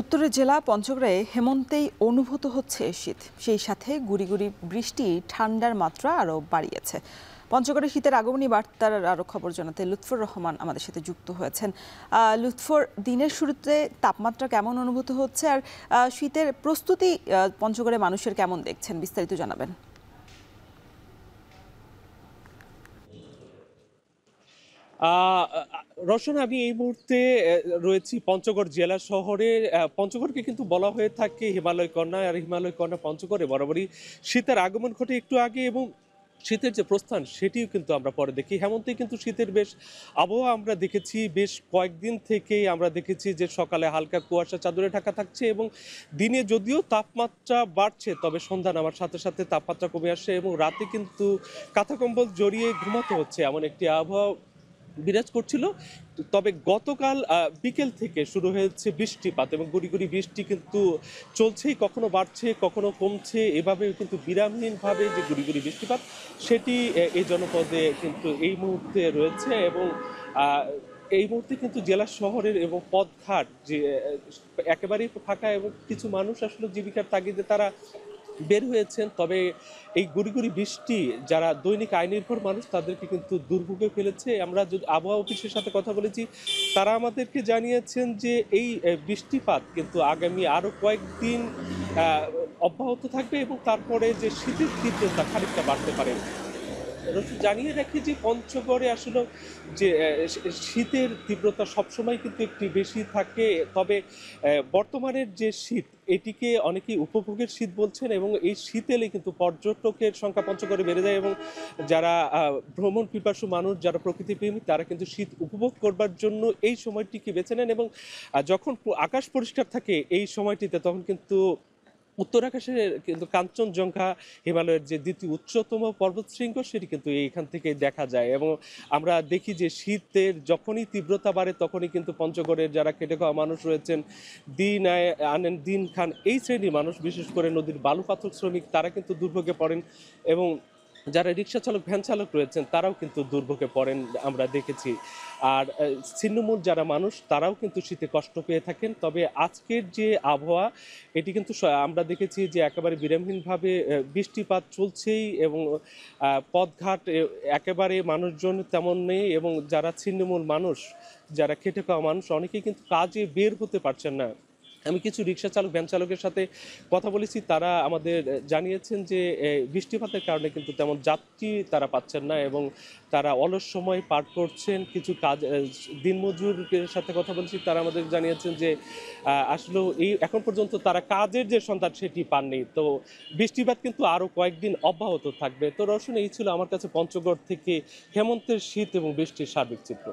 উত্তরের জেলা পঞ্চগড়ে হেমন্তেই অনুভূত হচ্ছে শীত, সেই সাথে গুড়ি গুড়ি বৃষ্টি ঠান্ডার মাত্রা আরও বাড়িয়েছে। পঞ্চগড়ে শীতের আগমনী বার্তার আরও খবর জানাতে লুৎফর রহমান আমাদের সাথে যুক্ত হয়েছেন। লুৎফর, দিনের শুরুতে তাপমাত্রা কেমন অনুভূত হচ্ছে, আর শীতের প্রস্তুতি পঞ্চগড়ে মানুষের কেমন দেখছেন, বিস্তারিত জানাবেন। রওশন, আমি এই মুহূর্তে রয়েছি পঞ্চগড় জেলা শহরের। পঞ্চগড়কে কিন্তু বলা হয়ে থাকে হিমালয় কন্যা, আর হিমালয় কন্যা পঞ্চগড়ে বরাবরই শীতের আগমন ঘটে একটু আগে, এবং শীতের যে প্রস্থান সেটিও কিন্তু আমরা পরে দেখি। হেমন্তে কিন্তু শীতের বেশ আবহাওয়া আমরা দেখেছি, বেশ কয়েকদিন থেকেই আমরা দেখেছি যে সকালে হালকা কুয়াশা চাদরে ঢাকা থাকছে, এবং দিনে যদিও তাপমাত্রা বাড়ছে তবে সন্ধ্যা নামার সাথে সাথে তাপমাত্রা কমে আসছে, এবং রাতে কিন্তু কাঁথা কম্বল জড়িয়ে ঘুমাতে হচ্ছে এমন একটি আবহাওয়া বিরাজ করছিল। তবে গতকাল বিকেল থেকে শুরু হয়েছে বৃষ্টিপাত, এবং গুড়ি গুড়ি বৃষ্টি কিন্তু চলছেই, কখনো বাড়ছে কখনো কমছে, এভাবে কিন্তু বিরামহীনভাবে যে গুড়ি গুড়ি বৃষ্টিপাত সেটি এই জনপদে কিন্তু এই মুহূর্তে রয়েছে। এবং এই মুহূর্তে কিন্তু জেলা শহরের এবং পথঘাট যে একেবারেই ফাঁকা, এবং কিছু মানুষ আসলে জীবিকার তাগিদে তারা বের হয়েছেন। তবে এই গুড়ি গুড়ি বৃষ্টি যারা দৈনিক আয় নির্ভর মানুষ তাদেরকে কিন্তু দুর্ভোগে ফেলেছে। আমরা যদি আবহাওয়া অফিসের সাথে কথা বলেছি, তারা আমাদেরকে জানিয়েছেন যে এই বৃষ্টিপাত কিন্তু আগামী আরও কয়েকদিন অব্যাহত থাকবে, এবং তারপরে যে শীতের তীব্রতা খানিকটা বাড়তে পারে। জানিয়ে রাখি যে পঞ্চগড়ে আসলে যে শীতের তীব্রতা সবসময় কিন্তু একটু বেশি থাকে। তবে বর্তমানের যে শীত এটিকে অনেকেই উপভোগের শীত বলছেন, এবং এই শীত এলে কিন্তু পর্যটকের সংখ্যা পঞ্চগড়ে বেড়ে যায়, এবং যারা ভ্রমণ পিপাসু মানুষ, যারা প্রকৃতিপ্রেমী, তারা কিন্তু শীত উপভোগ করবার জন্য এই সময়টিকে বেছে নেন। এবং যখন আকাশ পরিষ্কার থাকে এই সময়টিতে, তখন কিন্তু উত্তর আকাশে কিন্তু কাঞ্চনজঙ্ঘা, হিমালয়ের যে দ্বিতীয় উচ্চতম পর্বতশৃঙ্গ, সেটি কিন্তু এইখান থেকে দেখা যায়। এবং আমরা দেখি যে শীতের যখনই তীব্রতা বাড়ে তখনই কিন্তু পঞ্চগড়ের যারা খেটে খাওয়া মানুষ রয়েছেন, দিন আনেন দিন খান, এই শ্রেণীর মানুষ, বিশেষ করে নদীর বালু পাথর শ্রমিক, তারা কিন্তু দুর্ভোগে পড়েন। এবং যারা রিক্সা চালক, ভ্যান চালক রয়েছেন, তারাও কিন্তু দুর্ভোগে পড়েন আমরা দেখেছি। আর ছিন্নমূল যারা মানুষ, তারাও কিন্তু শীতে কষ্ট পেয়ে থাকেন। তবে আজকের যে আবহাওয়া এটি কিন্তু আমরা দেখেছি যে একেবারে বিরামহীনভাবে বৃষ্টিপাত চলছেই, এবং পথঘাট একেবারে মানুষজন তেমন নেই, এবং যারা ছিন্নমূল মানুষ, যারা খেটে খাওয়া মানুষ, অনেকেই কিন্তু কাজে বের হতে পারছেন না। আমি কিছু রিক্সা চালক, ভ্যান চালকের সাথে কথা বলেছি, তারা আমাদের জানিয়েছেন যে বৃষ্টিপাতের কারণে কিন্তু তেমন যাত্রী তারা পাচ্ছেন না, এবং তারা অলস সময় পার করছেন। কিছু কাজ দিনমজুরের সাথে কথা বলেছি, তারা আমাদের জানিয়েছেন যে আসলেও এই এখন পর্যন্ত তারা কাজের যে সন্ধান সেটি পাননি। তো বৃষ্টিপাত কিন্তু আরও কয়েকদিন অব্যাহত থাকবে। তো রওশন, এই ছিল আমার কাছে পঞ্চগড় থেকে হেমন্তের শীত এবং বৃষ্টির সার্বিক চিত্র।